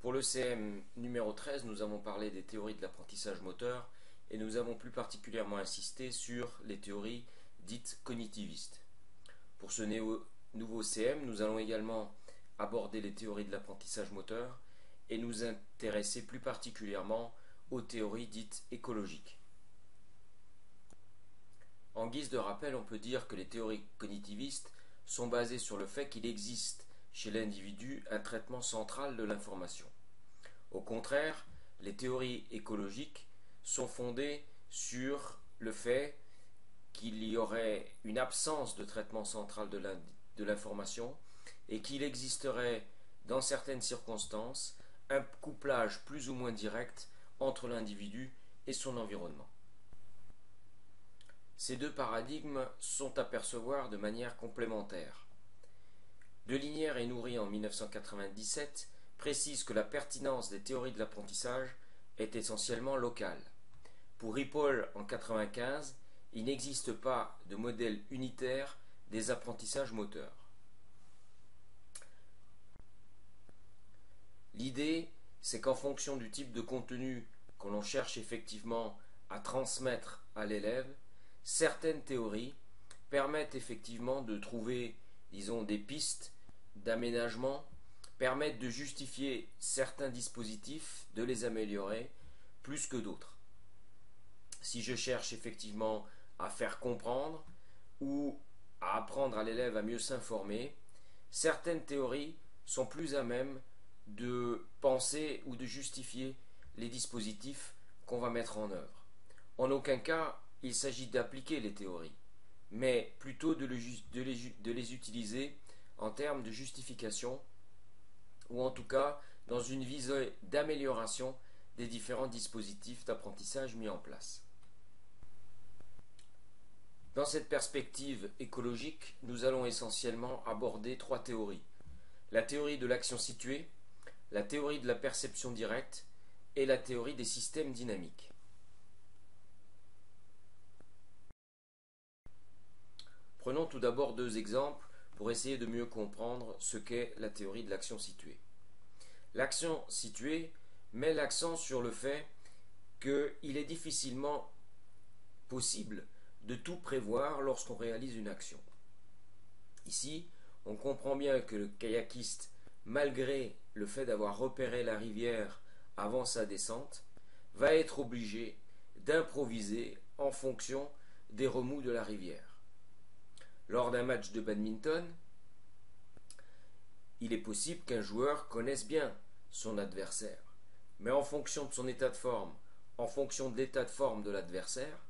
Pour le CM numéro 13, nous avons parlé des théories de l'apprentissage moteur et nous avons plus particulièrement insisté sur les théories dites cognitivistes. Pour ce nouveau CM, nous allons également aborder les théories de l'apprentissage moteur et nous intéresser plus particulièrement aux théories dites écologiques. En guise de rappel, on peut dire que les théories cognitivistes sont basées sur le fait qu'il existe chez l'individu un traitement central de l'information. Au contraire, les théories écologiques sont fondées sur le fait qu'il y aurait une absence de traitement central de l'information et qu'il existerait, dans certaines circonstances, un couplage plus ou moins direct entre l'individu et son environnement. Ces deux paradigmes sont à percevoir de manière complémentaire. Delinière et Nourri en 1997 précise que la pertinence des théories de l'apprentissage est essentiellement locale. Pour Ripoll en 1995, il n'existe pas de modèle unitaire des apprentissages moteurs. L'idée, c'est qu'en fonction du type de contenu que l'on cherche effectivement à transmettre à l'élève, certaines théories permettent effectivement de trouver, disons, des pistes d'aménagement, permettent de justifier certains dispositifs, de les améliorer plus que d'autres. Si je cherche effectivement à faire comprendre ou à apprendre à l'élève à mieux s'informer, certaines théories sont plus à même de penser ou de justifier les dispositifs qu'on va mettre en œuvre. En aucun cas, il s'agit d'appliquer les théories, mais plutôt de les utiliser en termes de justification ou en tout cas dans une visée d'amélioration des différents dispositifs d'apprentissage mis en place. Dans cette perspective écologique, nous allons essentiellement aborder trois théories. La théorie de l'action située, la théorie de la perception directe et la théorie des systèmes dynamiques. Prenons tout d'abord deux exemples pour essayer de mieux comprendre ce qu'est la théorie de l'action située. L'action située met l'accent sur le fait qu'il est difficilement possible de tout prévoir lorsqu'on réalise une action. Ici, on comprend bien que le kayakiste, malgré le fait d'avoir repéré la rivière avant sa descente, va être obligé d'improviser en fonction des remous de la rivière. Lors d'un match de badminton, il est possible qu'un joueur connaisse bien son adversaire, mais en fonction de son état de forme, en fonction de l'état de forme de l'adversaire,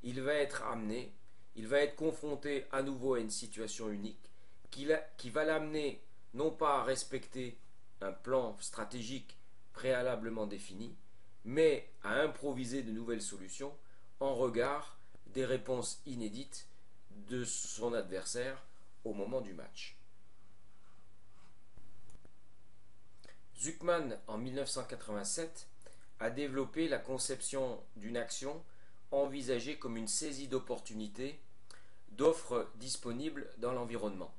il va être amené, il va être confronté à nouveau à une situation unique qui va l'amener non pas à respecter un plan stratégique préalablement défini, mais à improviser de nouvelles solutions en regard des réponses inédites de son adversaire au moment du match. Zuckman, en 1987, a développé la conception d'une action envisagée comme une saisie d'opportunités d'offres disponibles dans l'environnement.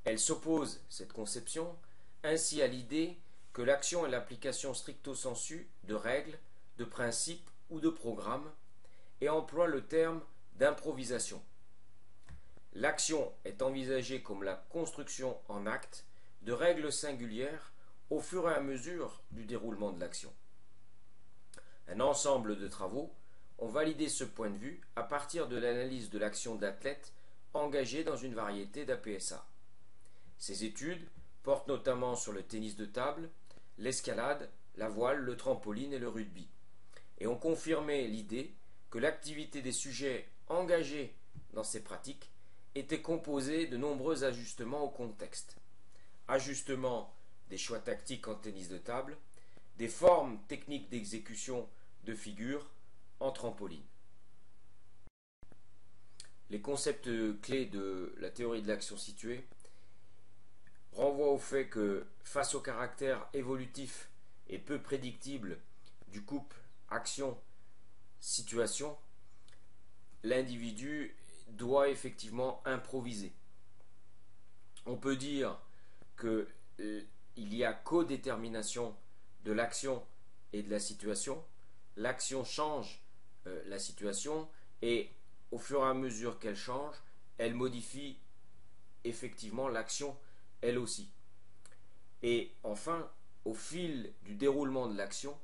Elle s'oppose, cette conception, ainsi à l'idée que l'action est l'application stricto sensu de règles, de principes ou de programmes, et emploie le terme d'improvisation. L'action est envisagée comme la construction en acte de règles singulières au fur et à mesure du déroulement de l'action. Un ensemble de travaux ont validé ce point de vue à partir de l'analyse de l'action d'athlètes engagés dans une variété d'APSA. Ces études portent notamment sur le tennis de table, l'escalade, la voile, le trampoline et le rugby, et ont confirmé l'idée que l'activité des sujets engagés dans ces pratiques était composée de nombreux ajustements au contexte. Ajustements des choix tactiques en tennis de table, des formes techniques d'exécution de figures en trampoline. Les concepts clés de la théorie de l'action située renvoient au fait que, face au caractère évolutif et peu prédictible du couple action-situation, l'individu doit effectivement improviser. On peut dire qu'il il y a codétermination de l'action et de la situation. L'action change la situation et au fur et à mesure qu'elle change, elle modifie effectivement l'action elle aussi. Et enfin, au fil du déroulement de l'action,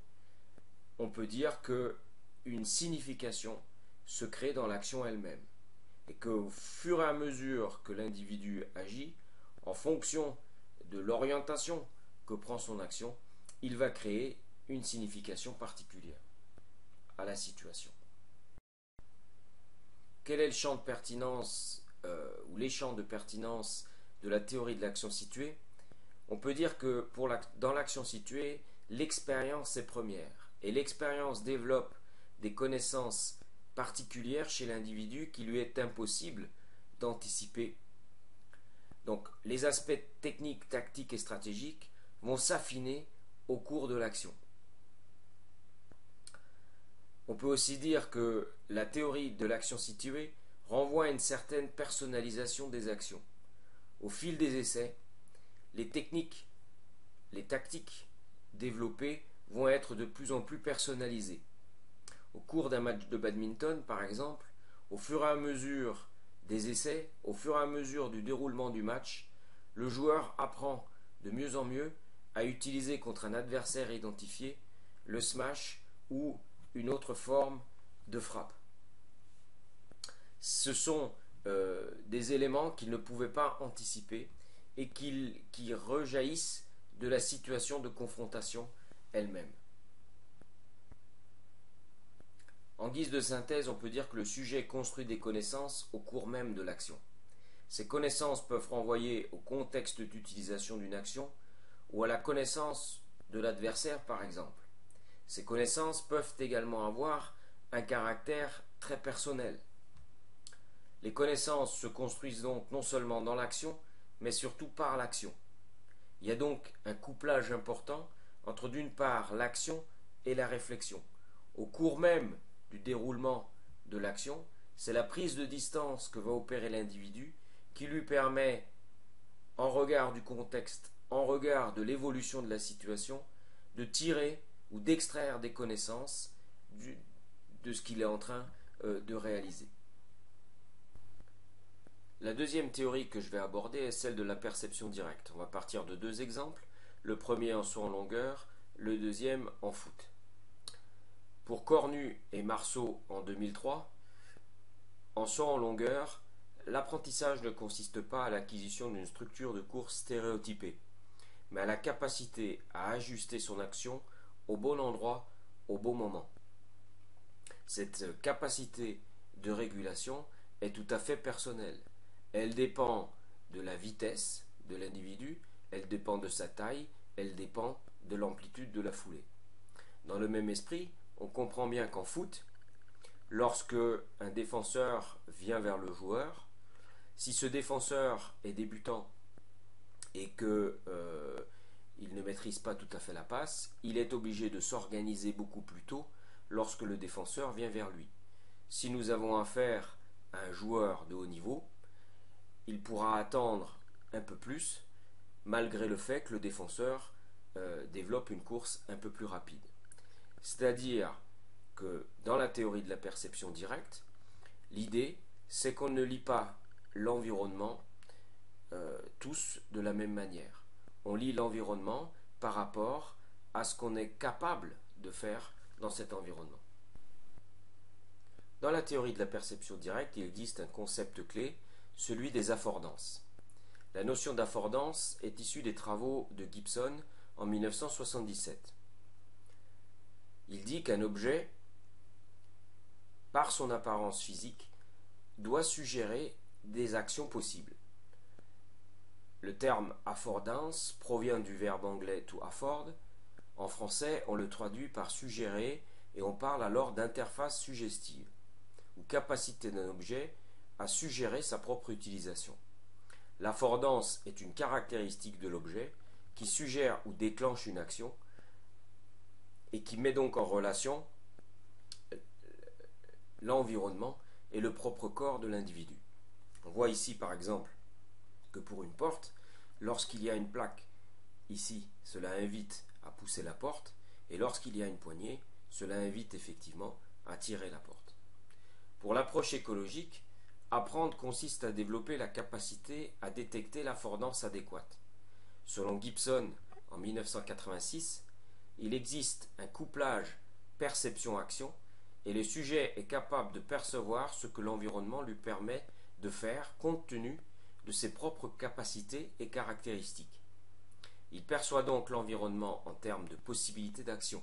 on peut dire que une signification se crée dans l'action elle-même. Et qu'au fur et à mesure que l'individu agit, en fonction de l'orientation que prend son action, il va créer une signification particulière à la situation. Quel est le champ de pertinence ou les champs de pertinence de la théorie de l'action située? On peut dire que dans l'action située, l'expérience est première. Et l'expérience développe des connaissances particulières chez l'individu qui lui est impossible d'anticiper. Donc les aspects techniques, tactiques et stratégiques vont s'affiner au cours de l'action. On peut aussi dire que la théorie de l'action située renvoie à une certaine personnalisation des actions. Au fil des essais, les techniques, les tactiques développées vont être de plus en plus personnalisées. Au cours d'un match de badminton, par exemple, au fur et à mesure des essais, au fur et à mesure du déroulement du match, le joueur apprend de mieux en mieux à utiliser contre un adversaire identifié le smash ou une autre forme de frappe. Ce sont des éléments qu'il ne pouvait pas anticiper et qui rejaillissent de la situation de confrontation elle-même. En guise de synthèse, on peut dire que le sujet construit des connaissances au cours même de l'action. Ces connaissances peuvent renvoyer au contexte d'utilisation d'une action ou à la connaissance de l'adversaire par exemple. Ces connaissances peuvent également avoir un caractère très personnel. Les connaissances se construisent donc non seulement dans l'action, mais surtout par l'action. Il y a donc un couplage important entre d'une part l'action et la réflexion. Au cours même du déroulement de l'action, c'est la prise de distance que va opérer l'individu qui lui permet, en regard du contexte, en regard de l'évolution de la situation, de tirer ou d'extraire des connaissances de ce qu'il est en train de réaliser. La deuxième théorie que je vais aborder est celle de la perception directe. On va partir de deux exemples, le premier en saut en longueur, le deuxième en foot. Pour Cornu et Marceau en 2003, en saut en longueur, l'apprentissage ne consiste pas à l'acquisition d'une structure de course stéréotypée, mais à la capacité à ajuster son action au bon endroit, au bon moment. Cette capacité de régulation est tout à fait personnelle. Elle dépend de la vitesse de l'individu, elle dépend de sa taille, elle dépend de l'amplitude de la foulée. Dans le même esprit, on comprend bien qu'en foot, lorsque un défenseur vient vers le joueur, si ce défenseur est débutant et qu'il ne maîtrise pas tout à fait la passe, il est obligé de s'organiser beaucoup plus tôt lorsque le défenseur vient vers lui. Si nous avons affaire à un joueur de haut niveau, il pourra attendre un peu plus, malgré le fait que le défenseur développe une course un peu plus rapide. C'est-à-dire que dans la théorie de la perception directe, l'idée c'est qu'on ne lit pas l'environnement tous de la même manière. On lit l'environnement par rapport à ce qu'on est capable de faire dans cet environnement. Dans la théorie de la perception directe, il existe un concept clé, celui des affordances. La notion d'affordance est issue des travaux de Gibson en 1977. Il dit qu'un objet, par son apparence physique, doit suggérer des actions possibles. Le terme affordance provient du verbe anglais to afford. En français, on le traduit par suggérer et on parle alors d'interface suggestive, ou capacité d'un objet à suggérer sa propre utilisation. L'affordance est une caractéristique de l'objet qui suggère ou déclenche une action et qui met donc en relation l'environnement et le propre corps de l'individu. On voit ici par exemple que pour une porte, lorsqu'il y a une plaque ici, cela invite à pousser la porte, et lorsqu'il y a une poignée, cela invite effectivement à tirer la porte. Pour l'approche écologique, apprendre consiste à développer la capacité à détecter l'affordance adéquate. Selon Gibson, en 1986, il existe un couplage perception-action et le sujet est capable de percevoir ce que l'environnement lui permet de faire compte tenu de ses propres capacités et caractéristiques. Il perçoit donc l'environnement en termes de possibilités d'action.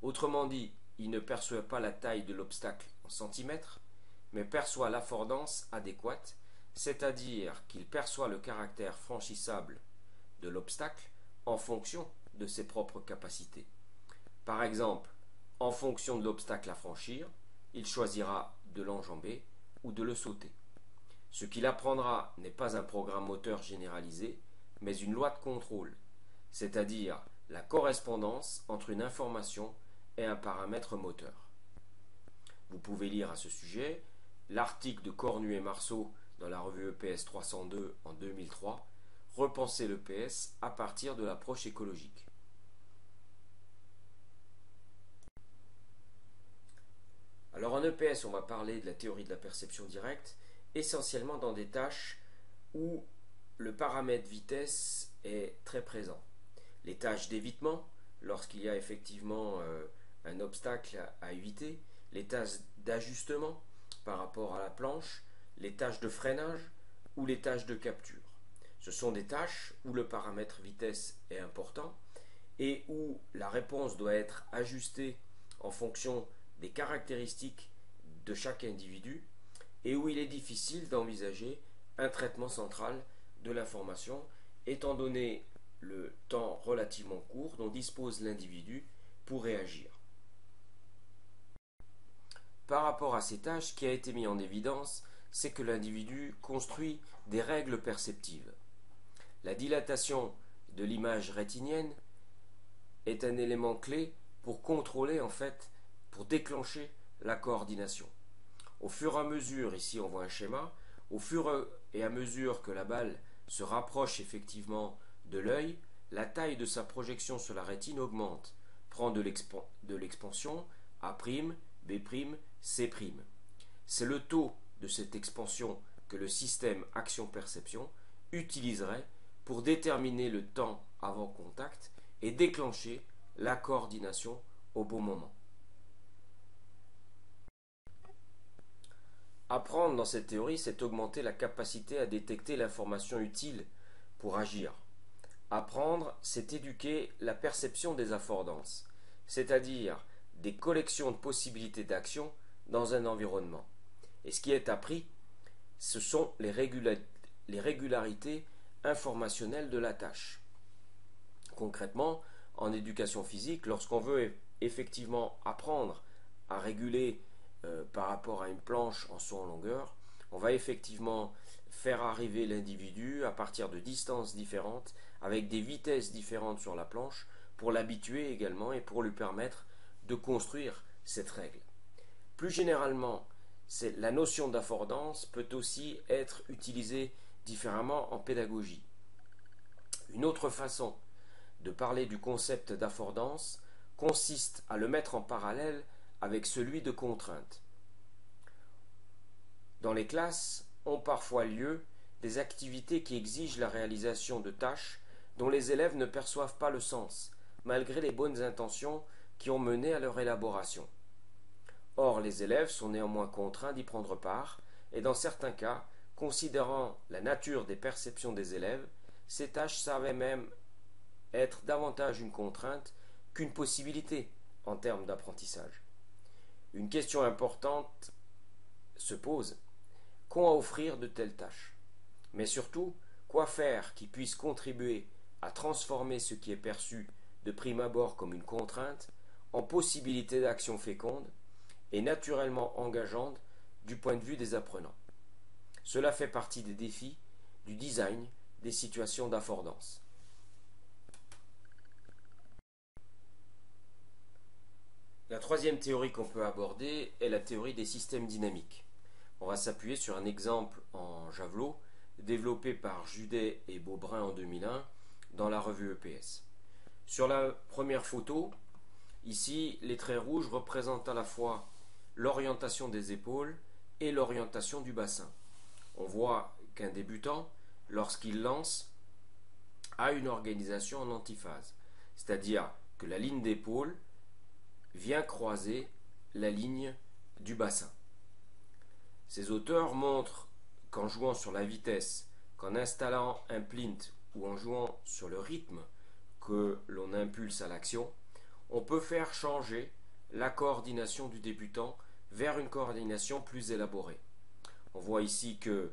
Autrement dit, il ne perçoit pas la taille de l'obstacle en centimètres, mais perçoit l'affordance adéquate, c'est-à-dire qu'il perçoit le caractère franchissable de l'obstacle en fonction de ses propres capacités. Par exemple, en fonction de l'obstacle à franchir, il choisira de l'enjamber ou de le sauter. Ce qu'il apprendra n'est pas un programme moteur généralisé, mais une loi de contrôle, c'est-à-dire la correspondance entre une information et un paramètre moteur. Vous pouvez lire à ce sujet l'article de Cornu et Marceau dans la revue EPS 302 en 2003, Repenser l'EPS à partir de l'approche écologique. Alors en EPS, on va parler de la théorie de la perception directe, essentiellement dans des tâches où le paramètre vitesse est très présent. Les tâches d'évitement, lorsqu'il y a effectivement un obstacle à éviter, les tâches d'ajustement par rapport à la planche, les tâches de freinage ou les tâches de capture. Ce sont des tâches où le paramètre vitesse est important et où la réponse doit être ajustée en fonction des caractéristiques de chaque individu et où il est difficile d'envisager un traitement central de l'information étant donné le temps relativement court dont dispose l'individu pour réagir. Par rapport à ces tâches, ce qui a été mis en évidence, c'est que l'individu construit des règles perceptives. La dilatation de l'image rétinienne est un élément clé pour contrôler, pour déclencher la coordination. Au fur et à mesure, ici on voit un schéma, au fur et à mesure que la balle se rapproche effectivement de l'œil, la taille de sa projection sur la rétine augmente, prend de l'expansion A', B', C'. C'est le taux de cette expansion que le système action-perception utiliserait pour déterminer le temps avant contact et déclencher la coordination au bon moment. Apprendre dans cette théorie, c'est augmenter la capacité à détecter l'information utile pour agir. Apprendre, c'est éduquer la perception des affordances, c'est-à-dire des collections de possibilités d'action dans un environnement. Et ce qui est appris, ce sont les régularités informationnelles de la tâche. Concrètement, en éducation physique, lorsqu'on veut effectivement apprendre à réguler par rapport à une planche en saut en longueur, on va effectivement faire arriver l'individu à partir de distances différentes, avec des vitesses différentes sur la planche, pour l'habituer également et pour lui permettre de construire cette règle. Plus généralement, la notion d'affordance peut aussi être utilisée différemment en pédagogie. Une autre façon de parler du concept d'affordance consiste à le mettre en parallèle avec celui de contrainte. Dans les classes ont parfois lieu des activités qui exigent la réalisation de tâches dont les élèves ne perçoivent pas le sens, malgré les bonnes intentions qui ont mené à leur élaboration. Or, les élèves sont néanmoins contraints d'y prendre part, et dans certains cas, considérant la nature des perceptions des élèves, ces tâches savaient même être davantage une contrainte qu'une possibilité en termes d'apprentissage. Une question importante se pose. Quoi offrir de telles tâches? Mais surtout, quoi faire qui puisse contribuer à transformer ce qui est perçu de prime abord comme une contrainte en possibilité d'action féconde et naturellement engageante du point de vue des apprenants. Cela fait partie des défis du design des situations d'affordance. La troisième théorie qu'on peut aborder est la théorie des systèmes dynamiques. On va s'appuyer sur un exemple en javelot développé par Judet et Beaubrun en 2001, dans la revue EPS. Sur la première photo, ici, les traits rouges représentent à la fois l'orientation des épaules et l'orientation du bassin. On voit qu'un débutant, lorsqu'il lance, a une organisation en antiphase, c'est-à-dire que la ligne d'épaule vient croiser la ligne du bassin. Ces auteurs montrent qu'en jouant sur la vitesse, qu'en installant un plint ou en jouant sur le rythme que l'on impulse à l'action, on peut faire changer la coordination du débutant vers une coordination plus élaborée. On voit ici que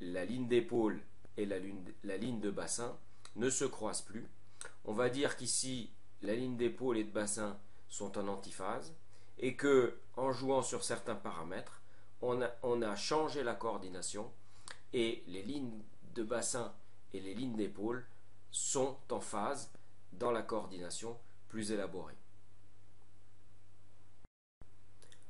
la ligne d'épaule et la ligne de bassin ne se croisent plus. On va dire qu'ici, la ligne d'épaule et de bassin sont en antiphase et que, en jouant sur certains paramètres, on a changé la coordination et les lignes de bassin et les lignes d'épaule sont en phase dans la coordination plus élaborée.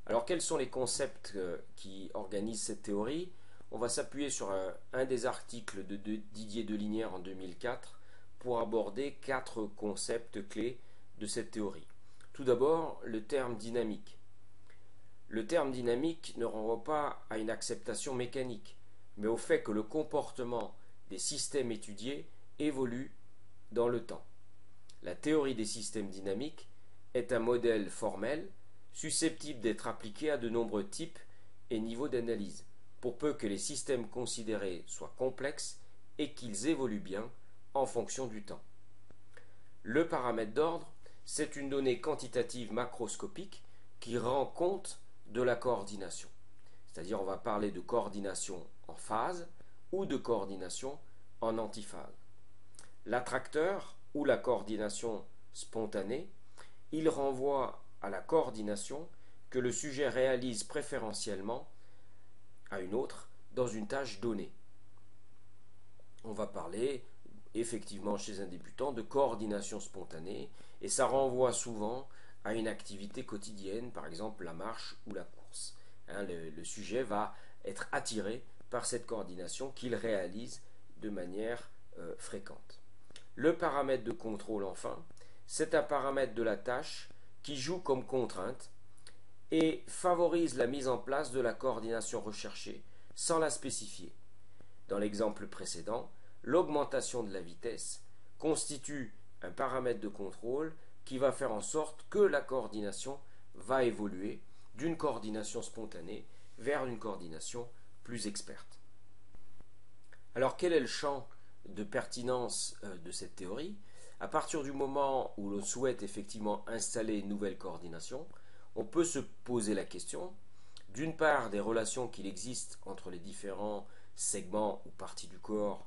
Alors quels sont les concepts qui organisent cette théorie? On va s'appuyer sur un des articles de Didier Delinière en 2004 pour aborder 4 concepts clés de cette théorie. Tout d'abord, le terme dynamique. Le terme dynamique ne renvoie pas à une acceptation mécanique, mais au fait que le comportement des systèmes étudiés évolue dans le temps. La théorie des systèmes dynamiques est un modèle formel susceptible d'être appliqué à de nombreux types et niveaux d'analyse, pour peu que les systèmes considérés soient complexes et qu'ils évoluent bien en fonction du temps. Le paramètre d'ordre, c'est une donnée quantitative macroscopique qui rend compte de la coordination. C'est-à-dire on va parler de coordination en phase ou de coordination en antiphase. L'attracteur ou la coordination spontanée, il renvoie à la coordination que le sujet réalise préférentiellement à une autre dans une tâche donnée. On va parler effectivement chez un débutant de coordination spontanée et ça renvoie souvent à une activité quotidienne, par exemple la marche ou la course. Le sujet va être attiré par cette coordination qu'il réalise de manière fréquente. Le paramètre de contrôle, enfin, c'est un paramètre de la tâche qui joue comme contrainte et favorise la mise en place de la coordination recherchée sans la spécifier. Dans l'exemple précédent, l'augmentation de la vitesse constitue un paramètre de contrôle qui va faire en sorte que la coordination va évoluer d'une coordination spontanée vers une coordination plus experte. Alors quel est le champ de pertinence de cette théorie? À partir du moment où l'on souhaite effectivement installer une nouvelle coordination, on peut se poser la question, d'une part, des relations qu'il existe entre les différents segments ou parties du corps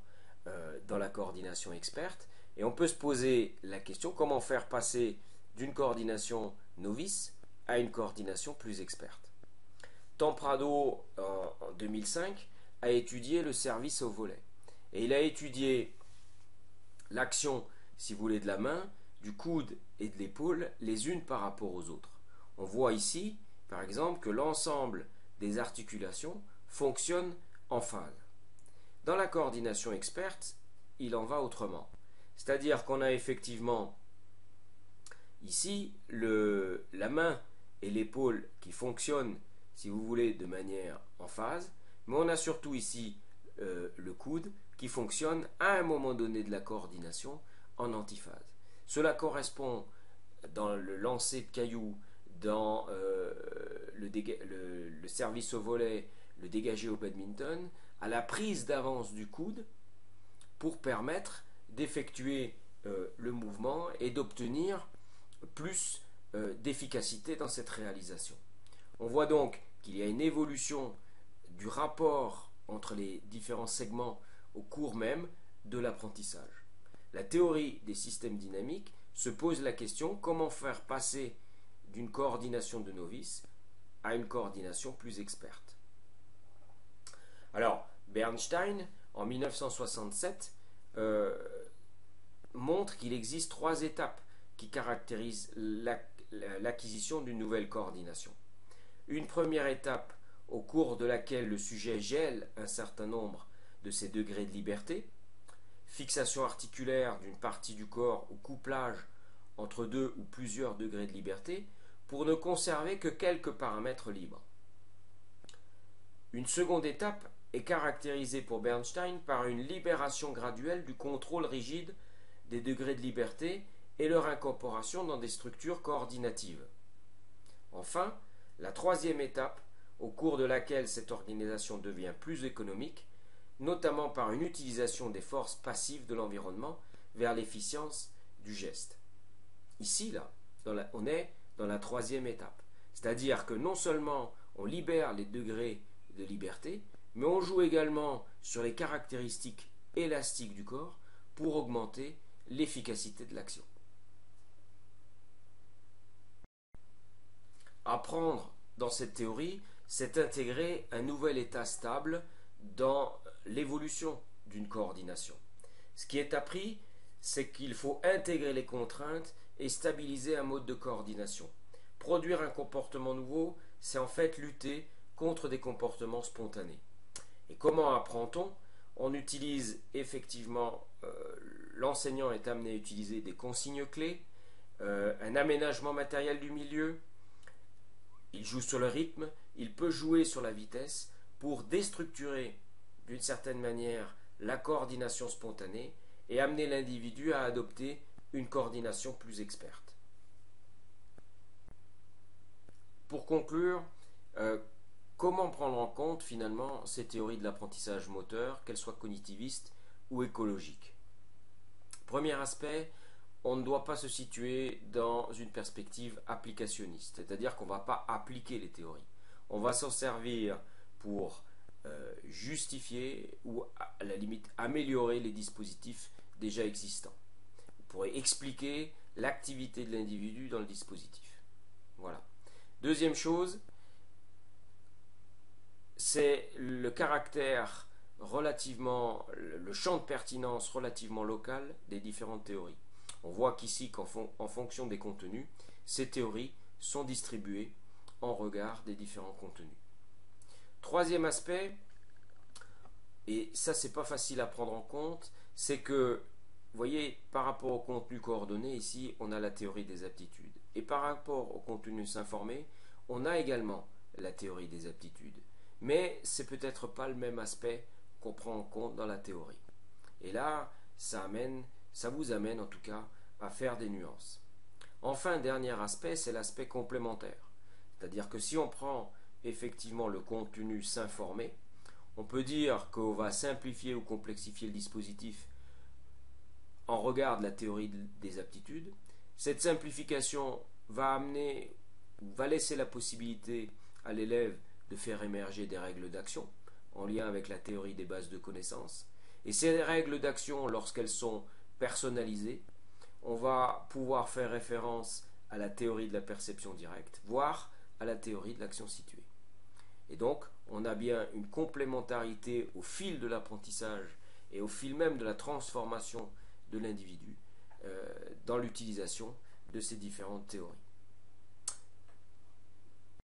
dans la coordination experte, et on peut se poser la question comment faire passer d'une coordination novice à une coordination plus experte. Tamprado, en 2005, a étudié le service au volet. Et il a étudié l'action, si vous voulez, de la main, du coude et de l'épaule, les unes par rapport aux autres. On voit ici, par exemple, que l'ensemble des articulations fonctionne en phase. Dans la coordination experte, il en va autrement. C'est-à-dire qu'on a effectivement ici la main et l'épaule qui fonctionnent, si vous voulez, de manière en phase, mais on a surtout ici le coude qui fonctionne à un moment donné de la coordination en antiphase. Cela correspond dans le lancer de cailloux, dans le service au volet, le dégagé au badminton, à la prise d'avance du coude pour permettre d'effectuer le mouvement et d'obtenir plus d'efficacité dans cette réalisation. On voit donc qu'il y a une évolution du rapport entre les différents segments au cours même de l'apprentissage. La théorie des systèmes dynamiques se pose la question comment faire passer d'une coordination de novice à une coordination plus experte. Alors, Bernstein, en 1967, montre qu'il existe 3 étapes qui caractérisent l'acquisition d'une nouvelle coordination. Une première étape au cours de laquelle le sujet gèle un certain nombre de ses degrés de liberté, fixation articulaire d'une partie du corps ou couplage entre deux ou plusieurs degrés de liberté, pour ne conserver que quelques paramètres libres. Une seconde étape est caractérisée pour Bernstein par une libération graduelle du contrôle rigide des degrés de liberté et leur incorporation dans des structures coordinatives. Enfin, la troisième étape, au cours de laquelle cette organisation devient plus économique, notamment par une utilisation des forces passives de l'environnement vers l'efficience du geste. Ici, là, on est dans la troisième étape. C'est-à-dire que non seulement on libère les degrés de liberté, mais on joue également sur les caractéristiques élastiques du corps pour augmenter l'efficacité de l'action. Apprendre dans cette théorie, c'est intégrer un nouvel état stable dans l'évolution d'une coordination. Ce qui est appris, c'est qu'il faut intégrer les contraintes et stabiliser un mode de coordination. Produire un comportement nouveau, c'est en fait lutter contre des comportements spontanés. Et comment apprend-on? On utilise effectivement, l'enseignant est amené à utiliser des consignes clés, un aménagement matériel du milieu, il joue sur le rythme, il peut jouer sur la vitesse pour déstructurer d'une certaine manière la coordination spontanée et amener l'individu à adopter une coordination plus experte. Pour conclure, comment prendre en compte finalement ces théories de l'apprentissage moteur, qu'elles soient cognitivistes ou écologiques? Premier aspect, on ne doit pas se situer dans une perspective applicationniste, c'est-à-dire qu'on ne va pas appliquer les théories. On va s'en servir pour justifier ou à la limite améliorer les dispositifs déjà existants. On pourrait expliquer l'activité de l'individu dans le dispositif. Voilà. Deuxième chose, c'est le caractère le champ de pertinence relativement local des différentes théories. On voit qu'ici, qu'en fonction des contenus, ces théories sont distribuées en regard des différents contenus. Troisième aspect, et ça c'est pas facile à prendre en compte, c'est que, vous voyez, par rapport au contenu coordonné, ici on a la théorie des aptitudes. Et par rapport au contenu s'informer, on a également la théorie des aptitudes. Mais c'est peut-être pas le même aspect qu'on prend en compte dans la théorie. Et là, ça vous amène en tout cas à faire des nuances. Enfin, dernier aspect, c'est l'aspect complémentaire. C'est-à-dire que si on prend effectivement le contenu s'informer, on peut dire qu'on va simplifier ou complexifier le dispositif en regard de la théorie des aptitudes. Cette simplification va laisser la possibilité à l'élève de faire émerger des règles d'action en lien avec la théorie des bases de connaissances. Et ces règles d'action, lorsqu'elles sont personnalisées, on va pouvoir faire référence à la théorie de la perception directe, voire à la théorie de l'action située. Et donc, on a bien une complémentarité au fil de l'apprentissage et au fil même de la transformation de l'individu dans l'utilisation de ces différentes théories.